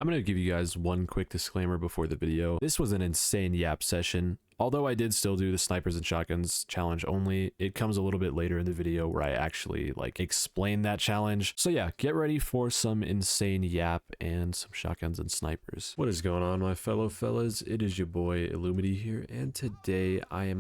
I'm going to give you guys one quick disclaimer before the video. This was an insane yap session. Although I did still do the snipers and shotguns challenge only, it comes a little bit later in the video where I actually explain that challenge. So yeah, get ready for some insane yap and some shotguns and snipers. What is going on, my fellow fellas? It is your boy Illumity here, and today I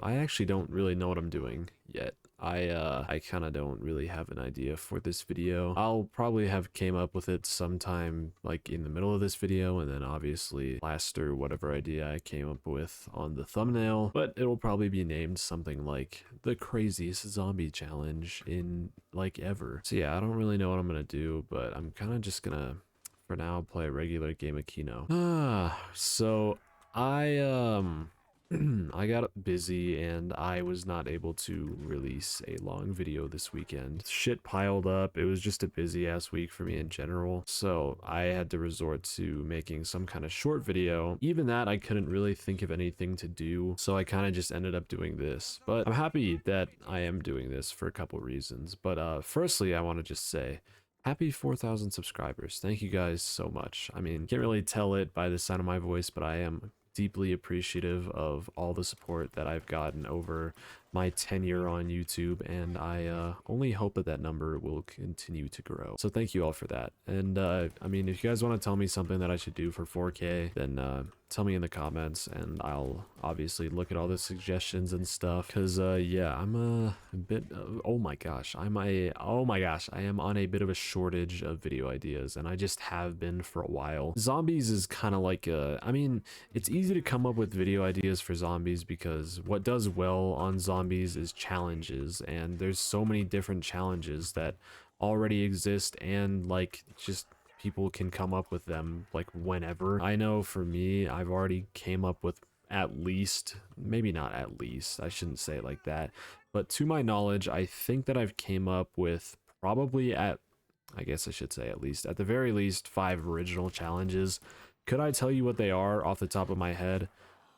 actually don't really know what I'm doing yet. I kind of don't really have an idea for this video. I'll probably have came up with it sometime like in the middle of this video, and then obviously plaster whatever idea I came up with on the thumbnail, but it'll probably be named something like the craziest zombie challenge in like ever. So yeah, I don't really know what I'm gonna do, but I'm kind of just gonna for now play a regular game of Keno. So I got busy and I was not able to release a long video this weekend. Shit piled up. It was just a busy ass week for me in general. So I had to resort to making some kind of short video. Even that, I couldn't really think of anything to do. So I kind of just ended up doing this. But I'm happy that I am doing this for a couple reasons. But firstly, I want to just say, happy 4,000 subscribers. Thank you guys so much. I mean, can't really tell it by the sound of my voice, but I am deeply appreciative of all the support that I've gotten over my tenure on YouTube, and I only hope that that number will continue to grow. So thank you all for that. And I mean, if you guys want to tell me something that I should do for 4K, then tell me in the comments, and I'll obviously look at all the suggestions and stuff. Cause yeah, I'm a bit oh my gosh, I am on a bit of a shortage of video ideas, and I just have been for a while. Zombies is kind of like I mean, it's easy to come up with video ideas for zombies because what does well on zombies is challenges, and there's so many different challenges that already exist, and like just people can come up with them like whenever. I know for me, I've already came up with at least, maybe not at least, I shouldn't say it like that, but to my knowledge, I think that I've came up with probably I guess I should say at least, at the very least, 5 original challenges. Could I tell you what they are off the top of my head?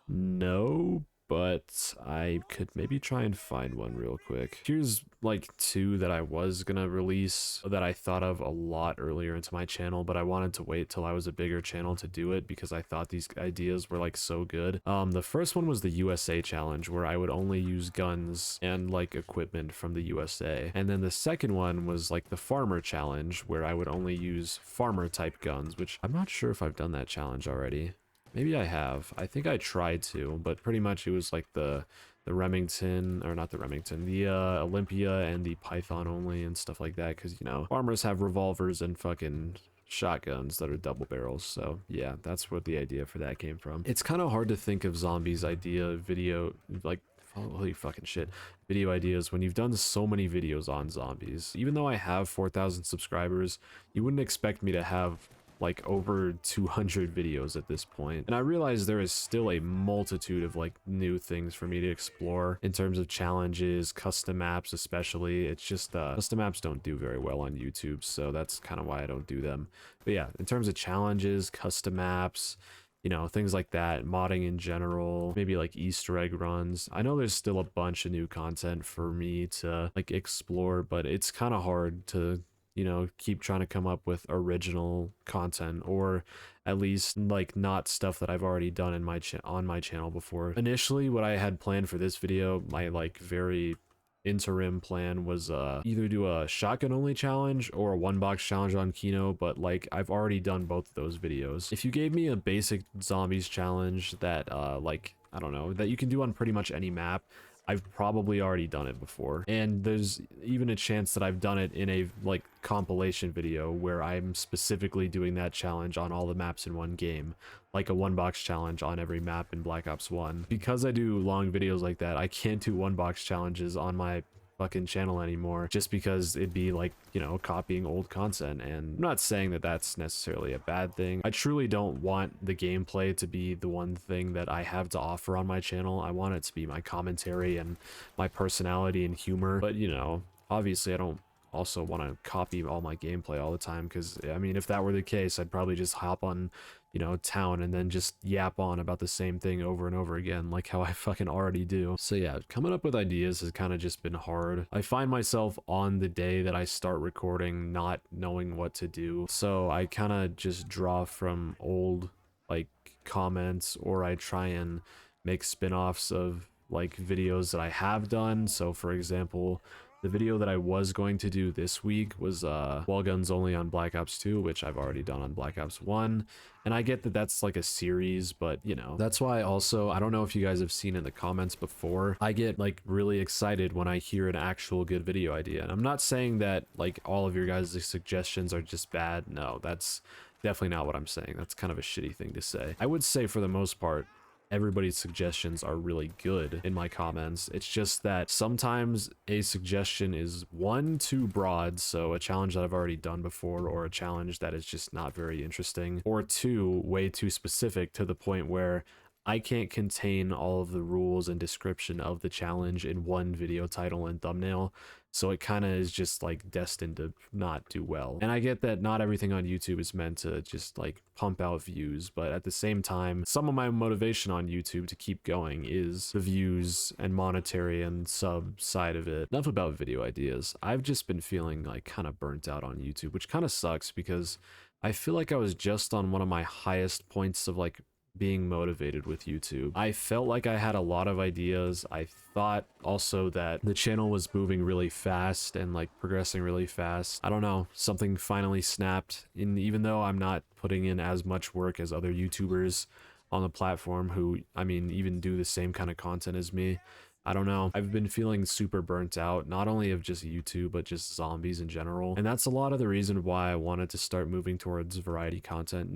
No, but I could maybe try and find one real quick. Here's like 2 that I was gonna release that I thought of a lot earlier into my channel, but I wanted to wait till I was a bigger channel to do it because I thought these ideas were like so good. The first one was the USA challenge, where I would only use guns and like equipment from the USA. And then the second one was like the farmer challenge, where I would only use farmer type guns, which I'm not sure if I've done that challenge already. Maybe I have. I think I tried to, but pretty much it was like the Remington, or not the Remington, the Olympia and the Python only and stuff like that, because, you know, farmers have revolvers and fucking shotguns that are double barrels. So yeah, that's what the idea for that came from. It's kind of hard to think of zombies idea video, like, holy fucking shit, video ideas when you've done so many videos on zombies. Even though I have 4,000 subscribers, you wouldn't expect me to have like over 200 videos at this point. And I realize there is still a multitude of like new things for me to explore in terms of challenges, custom maps especially. It's just custom maps don't do very well on YouTube, so that's kind of why I don't do them. But yeah, in terms of challenges, custom maps, you know, things like that, modding in general, maybe like Easter egg runs. I know there's still a bunch of new content for me to like explore, but it's kind of hard to, you know, keep trying to come up with original content, or at least like not stuff that I've already done in my on my channel before. Initially, what I had planned for this video, my like very interim plan, was either do a shotgun only challenge or a 1-box challenge on Keno, but like I've already done both of those videos. If you gave me a basic zombies challenge that like, I don't know, that you can do on pretty much any map, I've probably already done it before, and there's even a chance that I've done it in a like compilation video where I'm specifically doing that challenge on all the maps in one game, like a 1-box challenge on every map in Black Ops 1. Because I do long videos like that, I can't do 1-box challenges on my fucking channel anymore, just because it'd be like, you know, copying old content. And I'm not saying that that's necessarily a bad thing. I truly don't want the gameplay to be the one thing that I have to offer on my channel. I want it to be my commentary and my personality and humor. But, you know, obviously I don't also want to copy all my gameplay all the time, because I mean, if that were the case, I'd probably just hop on, you know, town and then just yap on about the same thing over and over again, like how I fucking already do. So yeah, coming up with ideas has kind of just been hard. I find myself on the day that I start recording not knowing what to do, so I kind of just draw from old like comments, or I try and make spin-offs of like videos that I have done. So for example, the video that I was going to do this week was wall guns only on Black Ops 2, which I've already done on Black Ops 1. And I get that that's like a series, but you know, that's why also, I don't know if you guys have seen in the comments before, I get like really excited when I hear an actual good video idea. And I'm not saying that like all of your guys' suggestions are just bad. No, that's definitely not what I'm saying. That's kind of a shitty thing to say. I would say for the most part, everybody's suggestions are really good in my comments. It's just that sometimes a suggestion is one, too broad, so a challenge that I've already done before, or a challenge that is just not very interesting, or two, way too specific to the point where I can't contain all of the rules and description of the challenge in one video title and thumbnail, so it kind of is just like destined to not do well. And I get that not everything on YouTube is meant to just like pump out views, but at the same time, some of my motivation on YouTube to keep going is the views and monetary and sub side of it. Enough about video ideas. I've just been feeling like kind of burnt out on YouTube, which kind of sucks because I feel like I was just on one of my highest points of like being motivated with YouTube. I felt like I had a lot of ideas. I thought also that the channel was moving really fast and like progressing really fast. I don't know, something finally snapped, and even though I'm not putting in as much work as other YouTubers on the platform who, I mean, even do the same kind of content as me, I don't know. I've been feeling super burnt out, not only of just YouTube, but just zombies in general. And that's a lot of the reason why I wanted to start moving towards variety content.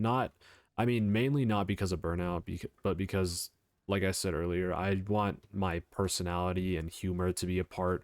I mean, mainly not because of Burnout, but because, like I said earlier, I want my personality and humor to be a part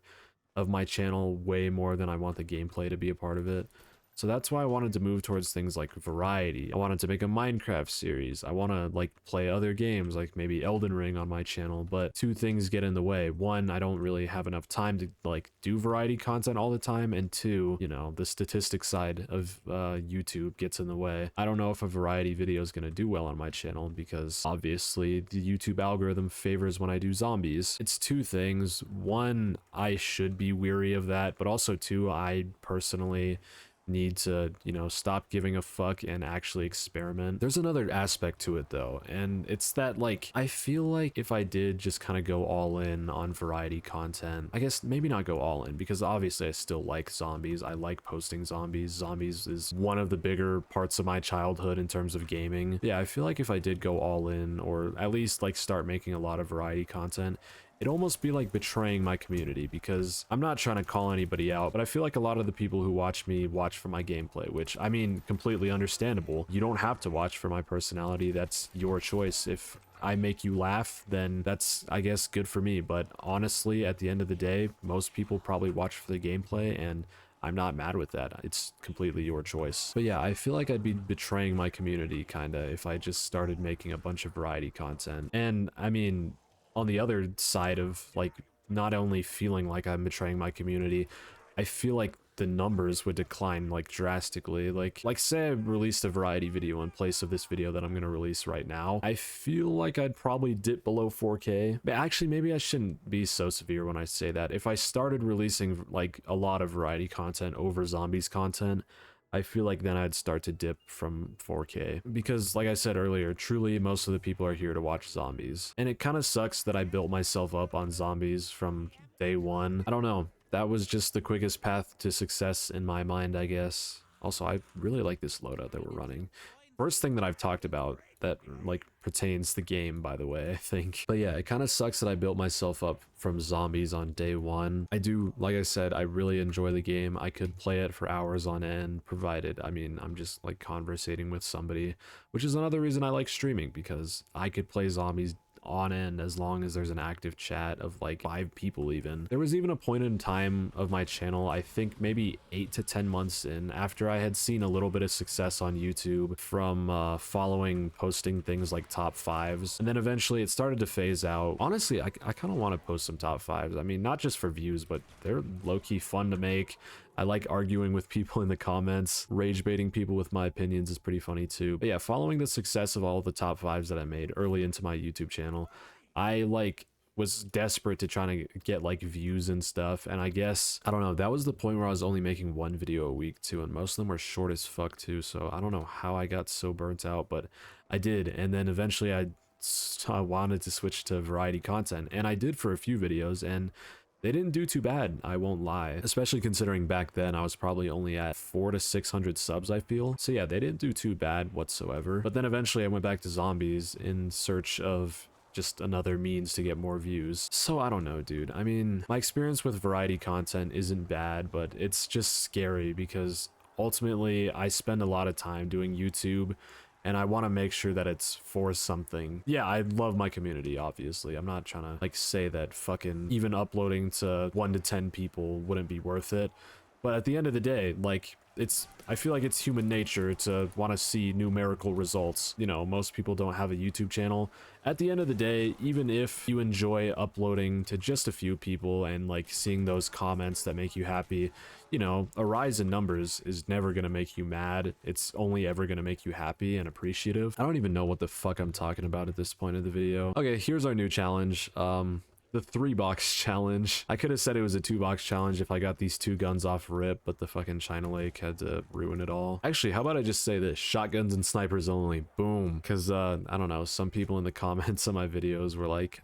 of my channel way more than I want the gameplay to be a part of it. So that's why I wanted to move towards things like variety. I wanted to make a Minecraft series. I want to like play other games like maybe Elden Ring on my channel, but two things get in the way. One, I don't really have enough time to like do variety content all the time, and two, you know, the statistics side of YouTube gets in the way. I don't know if a variety video is going to do well on my channel because obviously the YouTube algorithm favors when I do zombies. It's two things. One, I should be weary of that, but also two, I personally need to, you know, stop giving a fuck and actually experiment. There's another aspect to it though, and it's that like I feel like if I did just kind of go all in on variety content, I guess maybe not go all in, because obviously I still like zombies. I like posting zombies. Zombies is one of the bigger parts of my childhood in terms of gaming. Yeah, I feel like if I did go all in, or at least like start making a lot of variety content, it'd almost be like betraying my community, because I'm not trying to call anybody out, but I feel like a lot of the people who watch me watch for my gameplay, which, I mean, completely understandable. You don't have to watch for my personality. That's your choice. If I make you laugh, then that's, I guess, good for me. But honestly, at the end of the day, most people probably watch for the gameplay, and I'm not mad with that. It's completely your choice. But yeah, I feel like I'd be betraying my community, kinda, if I just started making a bunch of variety content. And, I mean, on the other side of like not only feeling like I'm betraying my community, I feel like the numbers would decline like drastically. Like say I released a variety video in place of this video that I'm gonna release right now, I feel like I'd probably dip below 4K. But actually, maybe I shouldn't be so severe when I say that. If I started releasing like a lot of variety content over zombies content, I feel like then I'd start to dip from 4K, because like I said earlier, truly most of the people are here to watch zombies. And it kind of sucks that I built myself up on zombies from day one. I don't know, that was just the quickest path to success in my mind, I guess. Also, I really like this loadout that we're running. First thing that I've talked about that like pertains the game, by the way, I think. But yeah, it kind of sucks that I built myself up from zombies on day one. I do, like I said, I really enjoy the game. I could play it for hours on end, provided, I mean, I'm just like conversating with somebody, which is another reason I like streaming, because I could play zombies on end as long as there's an active chat of like 5 people even. There was even a point in time of my channel, I think maybe 8 to 10 months in, after I had seen a little bit of success on YouTube from following posting things like top 5s, and then eventually it started to phase out. Honestly, I kind of want to post some top 5s. I mean, not just for views, but they're low-key fun to make. I like arguing with people in the comments. Rage baiting people with my opinions is pretty funny too. But yeah, following the success of all the top 5s that I made early into my YouTube channel, I like was desperate to try to get like views and stuff, and I guess, I don't know, that was the point where I was only making one video a week too, and most of them were short as fuck too, so I don't know how I got so burnt out, but I did. And then eventually I wanted to switch to variety content, and I did for a few videos, and they didn't do too bad, I won't lie, especially considering back then I was probably only at 400 to 600 subs, I feel. So yeah, they didn't do too bad whatsoever. But then eventually I went back to zombies in search of just another means to get more views. So I don't know, dude. I mean, my experience with variety content isn't bad, but it's just scary because ultimately I spend a lot of time doing YouTube, and I want to make sure that it's for something. Yeah, I love my community, obviously. I'm not trying to like say that fucking even uploading to 1 to 10 people wouldn't be worth it. But at the end of the day, like, I feel like it's human nature to want to see numerical results. You know, most people don't have a YouTube channel. At the end of the day, even if you enjoy uploading to just a few people and like seeing those comments that make you happy, you know, a rise in numbers is never going to make you mad. It's only ever going to make you happy and appreciative. I don't even know what the fuck I'm talking about at this point of the video. Okay, here's our new challenge. The 3-box challenge. I could have said it was a 2-box challenge if I got these 2 guns off rip, but the fucking China Lake had to ruin it all. Actually, how about I just say this? Shotguns and snipers only. Boom. Because, I don't know, some people in the comments on my videos were like,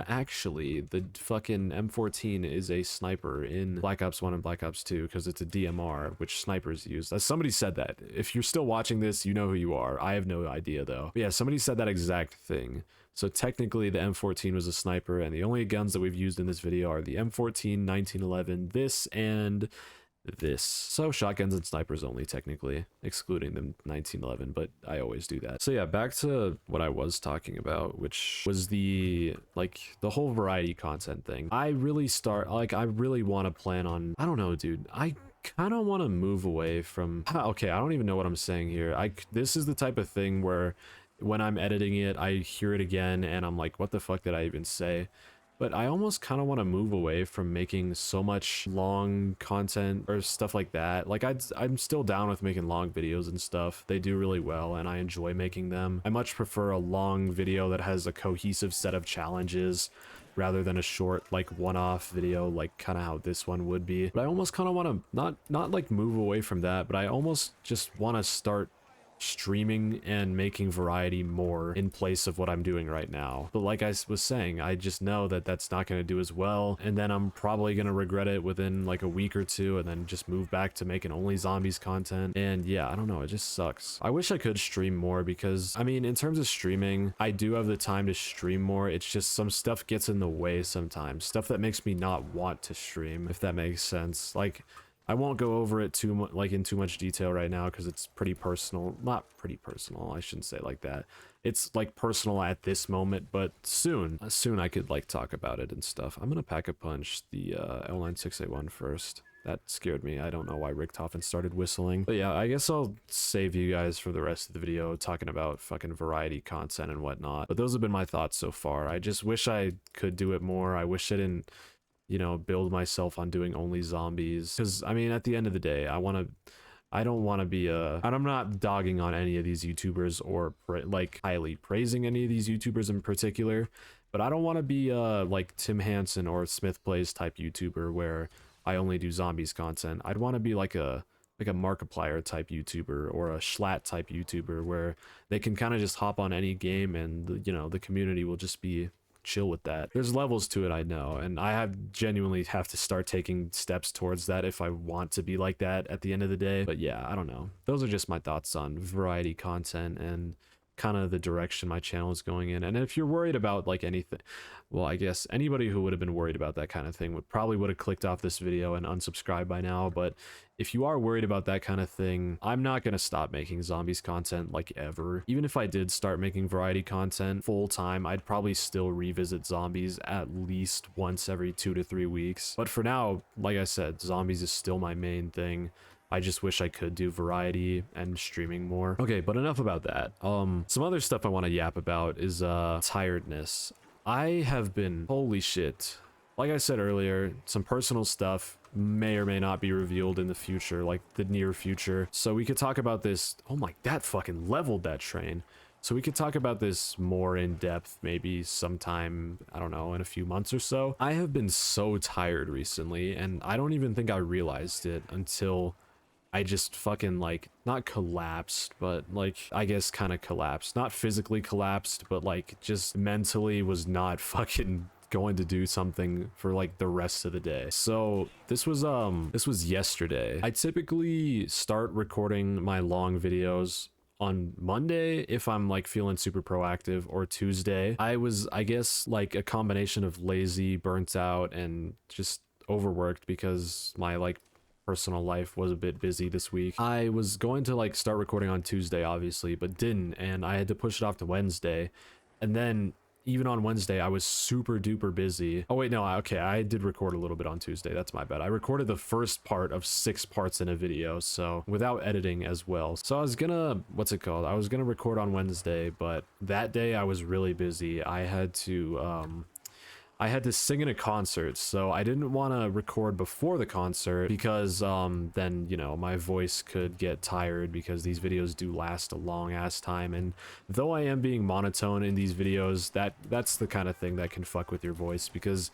actually, the fucking M14 is a sniper in Black Ops 1 and Black Ops 2 because it's a DMR, which snipers use. Somebody said that. If you're still watching this, you know who you are. I have no idea, though. But yeah, somebody said that exact thing. So technically, the M14 was a sniper, and the only guns that we've used in this video are the M14, 1911, this, and this. So shotguns and snipers only, technically, excluding the 1911, but I always do that. So yeah, back to what I was talking about, which was the whole variety content thing. I really want to plan on, I don't know, dude, I kind of want to move away from, okay, I don't even know what I'm saying here. This is the type of thing where when I'm editing it, I hear it again and I'm like, what the fuck did I even say? But I almost kind of want to move away from making so much long content or stuff like that. Like, I'm still down with making long videos and stuff. They do really well and I enjoy making them. I much prefer a long video that has a cohesive set of challenges rather than a short, like, one-off video, like kind of how this one would be. But I almost kind of want to not like move away from that, but I almost just want to start streaming and making variety more in place of what I'm doing right now. But like I was saying, I just know that that's not going to do as well, and then I'm probably going to regret it within like a week or two and then just move back to making only zombies content. And yeah, I don't know, it just sucks. I wish I could stream more because, I mean, in terms of streaming, I do have the time to stream more. It's just some stuff gets in the way sometimes, stuff that makes me not want to stream, if that makes sense. Like, I won't go over it in too much detail right now because it's pretty personal. Not pretty personal, I shouldn't say it like that. It's like personal at this moment, but soon I could like talk about it and stuff. I'm gonna pack a punch the L9681 first. That scared me. I don't know why Richtofen started whistling. But yeah, I guess I'll save you guys for the rest of the video talking about fucking variety content and whatnot. But those have been my thoughts so far. I just wish I could do it more. I wish I didn't, you know, build myself on doing only zombies, because I mean, at the end of the day, I don't want to be and I'm not dogging on any of these YouTubers or like highly praising any of these YouTubers in particular, but I don't want to be like Tim Hansen or Smith Plays type YouTuber where I only do zombies content. I'd want to be like a Markiplier type YouTuber or a Schlatt type YouTuber where they can kind of just hop on any game and, you know, the community will just be chill with that. There's levels to it, I know, and I genuinely have to start taking steps towards that if I want to be like that at the end of the day. But yeah, I don't know. Those are just my thoughts on variety content and kind of the direction my channel is going in. And if you're worried about like anything, well, I guess anybody who would have been worried about that kind of thing would have clicked off this video and unsubscribed by now. But if you are worried about that kind of thing, I'm not going to stop making zombies content like ever. Even if I did start making variety content full time, I'd probably still revisit zombies at least once every 2 to 3 weeks. But for now, like I said, zombies is still my main thing. I just wish I could do variety and streaming more. Okay, but enough about that. Some other stuff I want to yap about is tiredness. I have been, holy shit. Like I said earlier, some personal stuff may or may not be revealed in the future, like the near future. So we could talk about this. Oh my, that fucking leveled that train. So we could talk about this more in depth, maybe sometime, I don't know, in a few months or so. I have been so tired recently, and I don't even think I realized it until I just fucking, like, not collapsed, but, like, I guess kind of collapsed. Not physically collapsed, but, like, just mentally was not fucking going to do something for, like, the rest of the day. So this was yesterday. I typically start recording my long videos on Monday if I'm like feeling super proactive, or Tuesday. I guess like a combination of lazy, burnt out, and just overworked because my like personal life was a bit busy this week. I was going to like start recording on Tuesday obviously, but didn't, and I had to push it off to Wednesday. And then even on Wednesday, I was super duper busy. Oh wait, no, okay, I did record a little bit on Tuesday. That's my bad. I recorded the first part of 6 parts in a video, so without editing as well. So I was gonna, I was gonna record on Wednesday, but that day I was really busy. I had to sing in a concert, so I didn't want to record before the concert because then, you know, my voice could get tired because these videos do last a long ass time. And though I am being monotone in these videos, that's the kind of thing that can fuck with your voice, because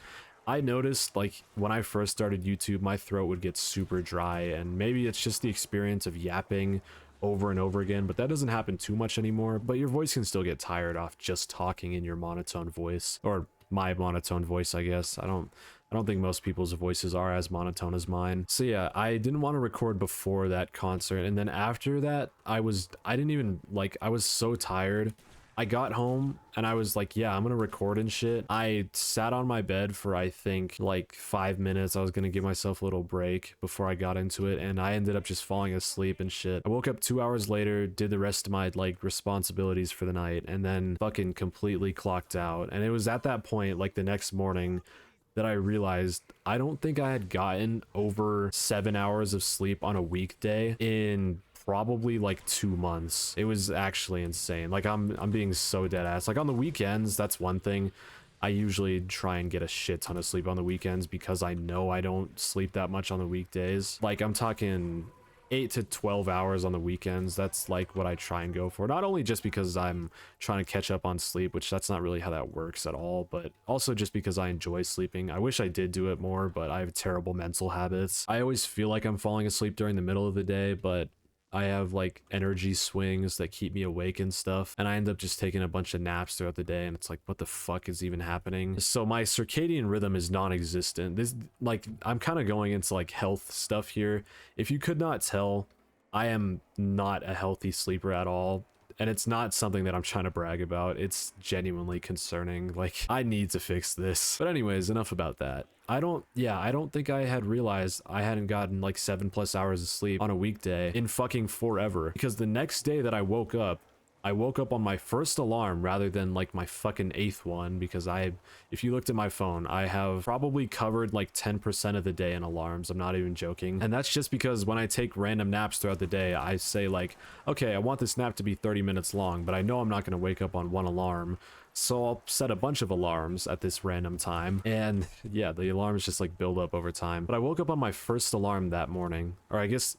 I noticed like when I first started YouTube, my throat would get super dry, and maybe it's just the experience of yapping over and over again, but that doesn't happen too much anymore. But your voice can still get tired off just talking in your monotone voice, or my monotone voice, I guess. I don't think most people's voices are as monotone as mine. So yeah, I didn't want to record before that concert, and then after that, I was so tired. I got home and I was like, yeah, I'm gonna record and shit. I sat on my bed for I think like 5 minutes. I was gonna give myself a little break before I got into it, and I ended up just falling asleep and shit. I woke up 2 hours later, did the rest of my like responsibilities for the night, and then fucking completely clocked out. And it was at that point, like the next morning, that I realized I don't think I had gotten over 7 hours of sleep on a weekday in probably like 2 months. It was actually insane. Like I'm being so dead ass. Like on the weekends, that's one thing. I usually try and get a shit ton of sleep on the weekends because I know I don't sleep that much on the weekdays. Like I'm talking 8 to 12 hours on the weekends. That's like what I try and go for. Not only just because I'm trying to catch up on sleep, which that's not really how that works at all, but also just because I enjoy sleeping. I wish I did do it more, but I have terrible mental habits. I always feel like I'm falling asleep during the middle of the day, but I have like energy swings that keep me awake and stuff, and I end up just taking a bunch of naps throughout the day, and it's like, what the fuck is even happening? So my circadian rhythm is non-existent. This, like, I'm kind of going into like health stuff here. If you could not tell, I am not a healthy sleeper at all. And it's not something that I'm trying to brag about. It's genuinely concerning. Like, I need to fix this. But anyways, enough about that. I don't think I had realized I hadn't gotten like 7+ hours of sleep on a weekday in fucking forever. Because the next day that I woke up on my first alarm rather than like my fucking 8th one, because if you looked at my phone, I have probably covered like 10% of the day in alarms. I'm not even joking. And that's just because when I take random naps throughout the day, I say like, okay, I want this nap to be 30 minutes long, but I know I'm not going to wake up on one alarm. So I'll set a bunch of alarms at this random time. And yeah, the alarms just like build up over time. But I woke up on my first alarm that morning, or I guess,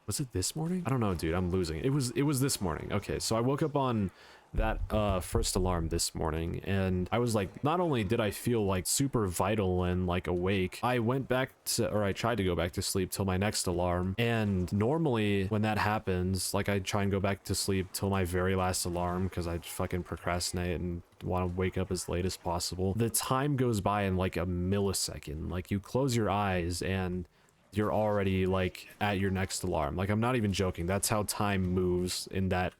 was it this morning? I don't know, dude. I'm losing it. It was this morning. Okay, so I woke up on that first alarm this morning, and I was like, not only did I feel like super vital and like awake, I tried to go back to sleep till my next alarm. And normally when that happens, like I try and go back to sleep till my very last alarm because I fucking procrastinate and want to wake up as late as possible. The time goes by in like a millisecond. Like you close your eyes and you're already like at your next alarm. Like I'm not even joking. That's how time moves in that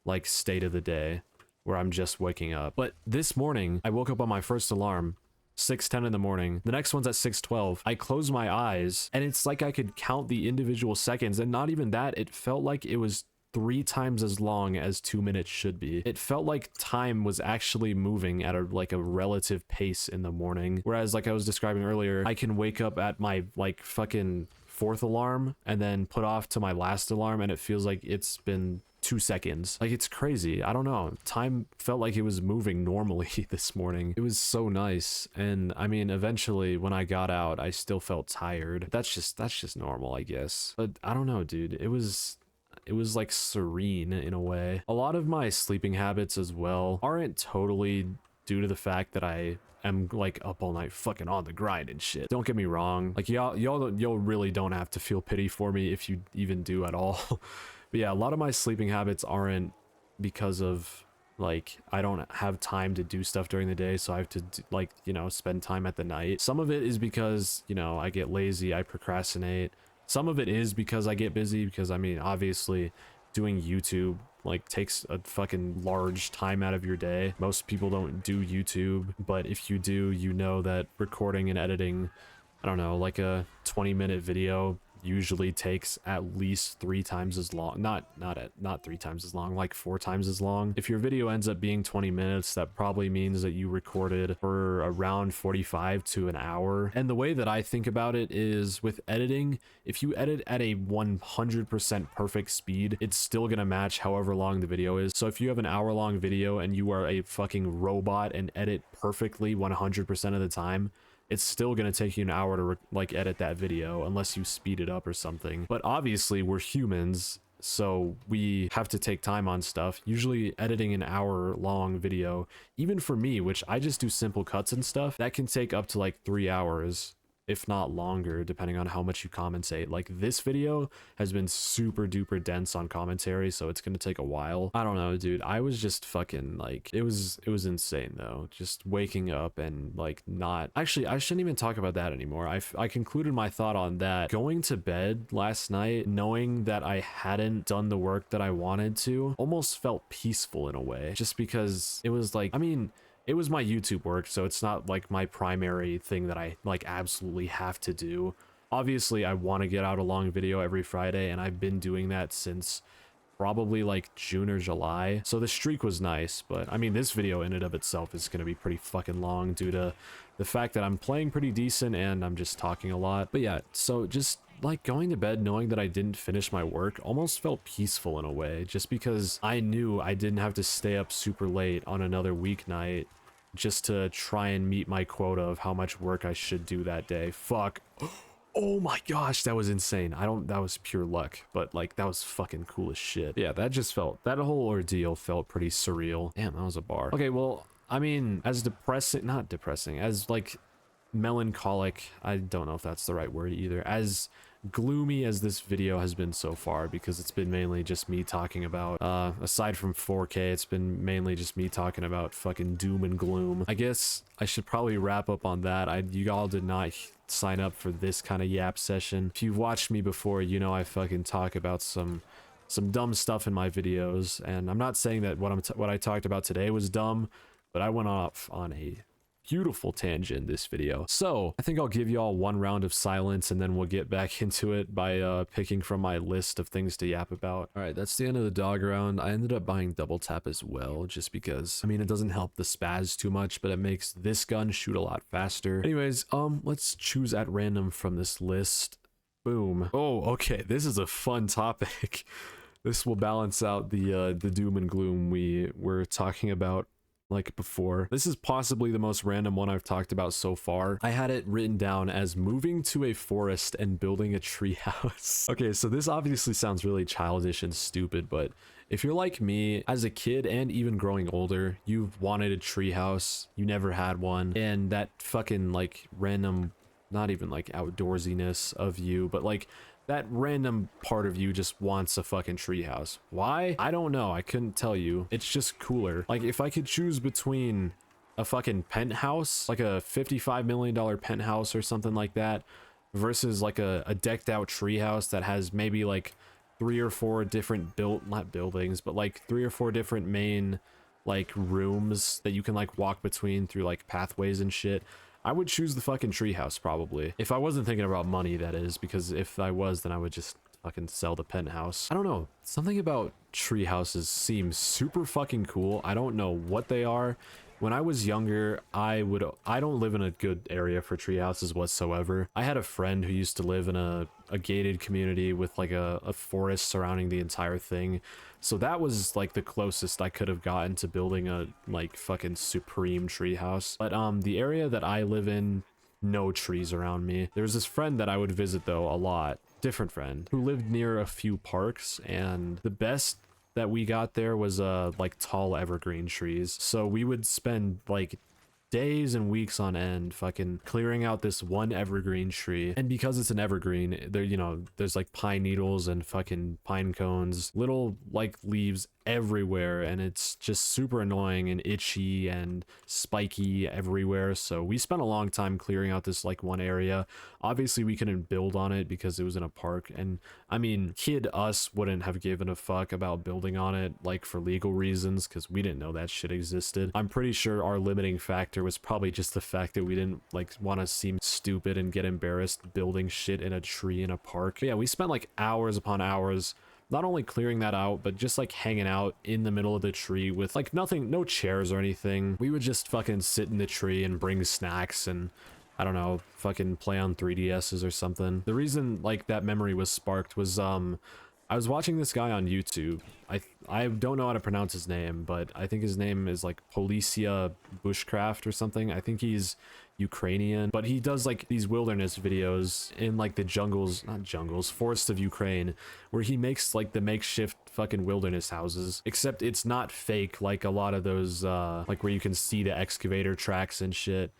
like state of the day where I'm just waking up. But this morning I woke up on my first alarm 6:10 in the morning. The next one's at 6:12. I close my eyes and it's like I could count the individual seconds, and not even that. It felt like it was 3 times as long as 2 minutes should be. It felt like time was actually moving at a relative pace in the morning. Whereas like I was describing earlier, I can wake up at my like fucking 4th alarm and then put off to my last alarm, and it feels like it's been 2 seconds. Like, it's crazy. I don't know. Time felt like it was moving normally this morning. It was so nice. And I mean, eventually when I got out, I still felt tired. That's just normal, I guess. But I don't know, dude. It was like serene in a way. A lot of my sleeping habits as well aren't totally due to the fact that I am like up all night fucking on the grind and shit. Don't get me wrong. Like y'all really don't have to feel pity for me if you even do at all. But yeah, a lot of my sleeping habits aren't because of like I don't have time to do stuff during the day, so I have to like, you know, spend time at the night. Some of it is because, you know, I get lazy, I procrastinate. Some of it is because I get busy, because I mean, obviously doing YouTube like takes a fucking large time out of your day. Most people don't do YouTube, but if you do, you know that recording and editing, I don't know, like a 20-minute video usually takes at least 3 times as long. Not 3 times as long, like 4 times as long. If your video ends up being 20 minutes, that probably means that you recorded for around 45 to an hour. And the way that I think about it is with editing, if you edit at a 100% perfect speed, it's still gonna match however long the video is. So if you have an hour-long video and you are a fucking robot and edit perfectly 100% of the time, it's still going to take you an hour to like edit that video unless you speed it up or something. But obviously we're humans, so we have to take time on stuff. Usually editing an hour-long video, even for me, which I just do simple cuts and stuff, that can take up to like 3 hours, if not longer, depending on how much you commentate. Like this video has been super duper dense on commentary, so it's gonna take a while. I don't know, dude. I was just fucking like, it was insane though. Just waking up and like not, actually, I shouldn't even talk about that anymore. I concluded my thought on that. Going to bed last night, knowing that I hadn't done the work that I wanted to, almost felt peaceful in a way, just because it was like, I mean, it was my YouTube work, so it's not like my primary thing that I like absolutely have to do. Obviously, I want to get out a long video every Friday, and I've been doing that since probably like June or July. So the streak was nice, but I mean, this video in and of itself is going to be pretty fucking long due to the fact that I'm playing pretty decent and I'm just talking a lot. But yeah, so just like going to bed knowing that I didn't finish my work almost felt peaceful in a way, just because I knew I didn't have to stay up super late on another weeknight just to try and meet my quota of how much work I should do that day. Fuck. Oh my gosh, that was insane. That was pure luck, but like that was fucking cool as shit. Yeah, that whole ordeal felt pretty surreal. Damn, that was a bar. Okay, well, I mean, as not depressing, as like melancholic, I don't know if that's the right word either, as gloomy as this video has been so far, because it's been mainly just me talking about, aside from 4K, it's been mainly just me talking about fucking doom and gloom. I guess I should probably wrap up on that. You all did not sign up for this kind of yap session. If you've watched me before, you know I fucking talk about some dumb stuff in my videos, and I'm not saying that what I talked about today was dumb, but I went off on a beautiful tangent this video. So I think I'll give y'all one round of silence and then we'll get back into it by picking from my list of things to yap about. All right, that's the end of the dog round. I ended up buying double tap as well, just because, I mean, it doesn't help the spaz too much, but it makes this gun shoot a lot faster. Anyways, let's choose at random from this list. Boom. Oh, okay, this is a fun topic. This will balance out the doom and gloom we were talking about like before. This is possibly the most random one I've talked about so far. I had it written down as moving to a forest and building a treehouse. Okay, so this obviously sounds really childish and stupid, but if you're like me, as a kid and even growing older, you've wanted a treehouse, you never had one, and that fucking like random, not even like outdoorsiness of you, but like that random part of you just wants a fucking treehouse. Why? I don't know. I couldn't tell you. It's just cooler. Like if I could choose between a fucking penthouse, like a $55 million penthouse or something like that, versus like a decked out treehouse that has maybe like 3 or 4 different not buildings, but like 3 or 4 different main like rooms that you can like walk between through like pathways and shit, I would choose the fucking treehouse probably. If I wasn't thinking about money, that is, because if I was, then I would just fucking sell the penthouse. I don't know. Something about treehouses seems super fucking cool. I don't know what they are. When I was younger, I don't live in a good area for tree houses whatsoever. I had a friend who used to live in a gated community with like a forest surrounding the entire thing. So that was like the closest I could have gotten to building a like fucking supreme tree house. But the area that I live in, no trees around me. There was this friend that I would visit though a lot, different friend, who lived near a few parks, and the best that we got there was like tall evergreen trees. So we would spend like days and weeks on end fucking clearing out this one evergreen tree. And because it's an evergreen, there, you know, there's like pine needles and fucking pine cones, little like leaves everywhere, and it's just super annoying and itchy and spiky everywhere. So we spent a long time clearing out this like one area. Obviously we couldn't build on it because it was in a park, and I mean, kid us wouldn't have given a fuck about building on it like for legal reasons, because we didn't know that shit existed. I'm pretty sure our limiting factor was probably just the fact that we didn't like want to seem stupid and get embarrassed building shit in a tree in a park. But yeah, we spent like hours upon hours not only clearing that out, but just like hanging out in the middle of the tree with like nothing, no chairs or anything. We would just fucking sit in the tree and bring snacks and, I don't know, fucking play on 3DSs or something. The reason like that memory was sparked was I was watching this guy on YouTube. I don't know how to pronounce his name, but I think his name is like Policia Bushcraft or something. I think he's Ukrainian, but he does like these wilderness videos in like the jungles, not jungles, forests of Ukraine, where he makes like the makeshift fucking wilderness houses, except it's not fake like a lot of those like where you can see the excavator tracks and shit.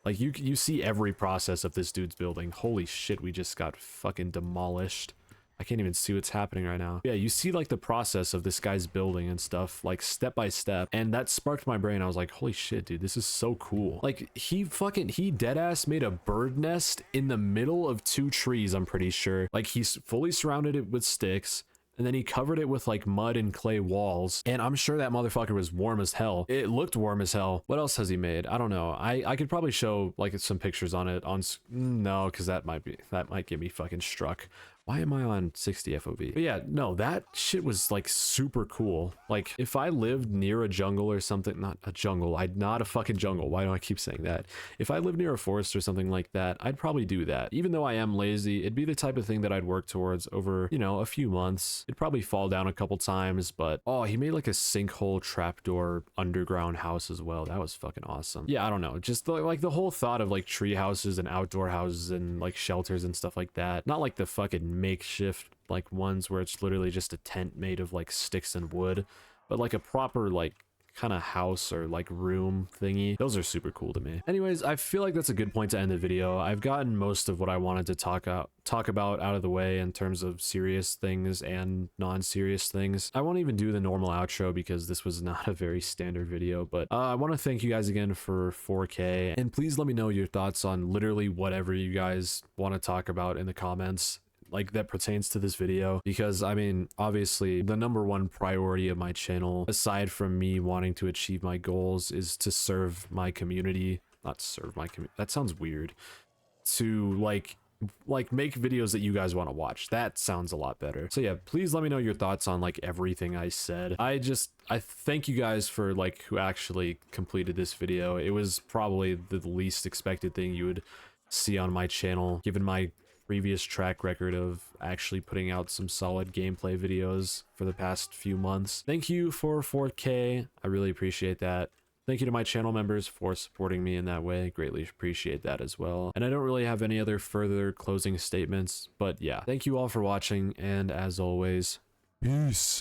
Like you see every process of this dude's building. Holy shit, we just got fucking demolished. I can't even see what's happening right now. Yeah, you see like the process of this guy's building and stuff, like step by step, and that sparked my brain. I was like, holy shit, dude, this is so cool. Like he deadass made a bird nest in the middle of two trees, I'm pretty sure. Like he's fully surrounded it with sticks, and then he covered it with like mud and clay walls, and I'm sure that motherfucker was warm as hell. It looked warm as hell. What else has he made? I don't know. I could probably show like some pictures on it on no, because that might get me fucking struck. Why am I on 60 FOV? But yeah, no, that shit was like super cool. Like if I lived near a jungle or something, not a jungle, not a fucking jungle. Why do I keep saying that? If I lived near a forest or something like that, I'd probably do that. Even though I am lazy, it'd be the type of thing that I'd work towards over, you know, a few months. It'd probably fall down a couple times, but oh, he made like a sinkhole trapdoor underground house as well. That was fucking awesome. Yeah, I don't know. Just like the whole thought of like tree houses and outdoor houses and like shelters and stuff like that. Not like the fucking makeshift like ones where it's literally just a tent made of like sticks and wood, but like a proper like kind of house or like room thingy. Those are super cool to me. Anyways, I feel like that's a good point to end the video. I've gotten most of what I wanted to talk about out of the way in terms of serious things and non-serious things. I won't even do the normal outro because this was not a very standard video, but I want to thank you guys again for 4K, and please let me know your thoughts on literally whatever you guys want to talk about in the comments, like that pertains to this video, because I mean, obviously the number one priority of my channel, aside from me wanting to achieve my goals, is to serve my community. Not serve my community, that sounds weird. To like make videos that you guys want to watch. That sounds a lot better. So yeah, please let me know your thoughts on like everything I said. I thank you guys for like who actually completed this video. It was probably the least expected thing you would see on my channel, given my previous track record of actually putting out some solid gameplay videos for the past few months. Thank you for 4K. I really appreciate that. Thank you to my channel members for supporting me in that way. Greatly appreciate that as well. And I don't really have any other further closing statements, but yeah, thank you all for watching, and as always, peace.